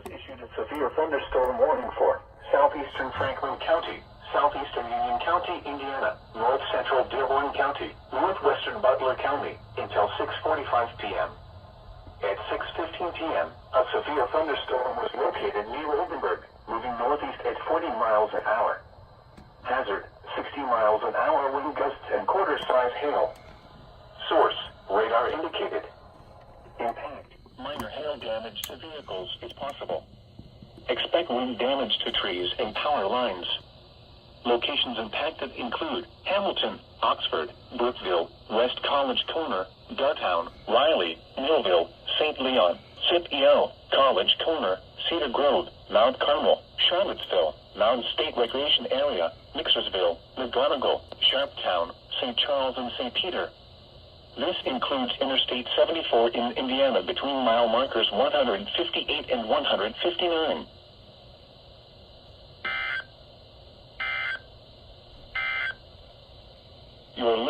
has issued a severe thunderstorm warning for southeastern Franklin County, southeastern Union County, Indiana, north central Dearborn County, northwestern Butler County, until 6:45 p.m. At 6:15 p.m., a severe thunderstorm was located near Oldenburg, moving northeast at 40 miles an hour. Hazard, 60 miles an hour wind gusts and quarter-size hail. Source, radar indicated. Impact, minor hail damage to vehicles is possible. Expect wind damage to trees and power lines. Locations impacted include Hamilton, Oxford, Brookville, West College Corner, Dartown, Riley, Millville, St. Leon, Scipio, College Corner, Cedar Grove, Mount Carmel, Charlottesville, Mountain State Recreation Area, Mixersville, McGonigal, Sharptown, St. Charles and St. Peter. This includes Interstate 74 in Indiana between mile markers 158 and 159. You are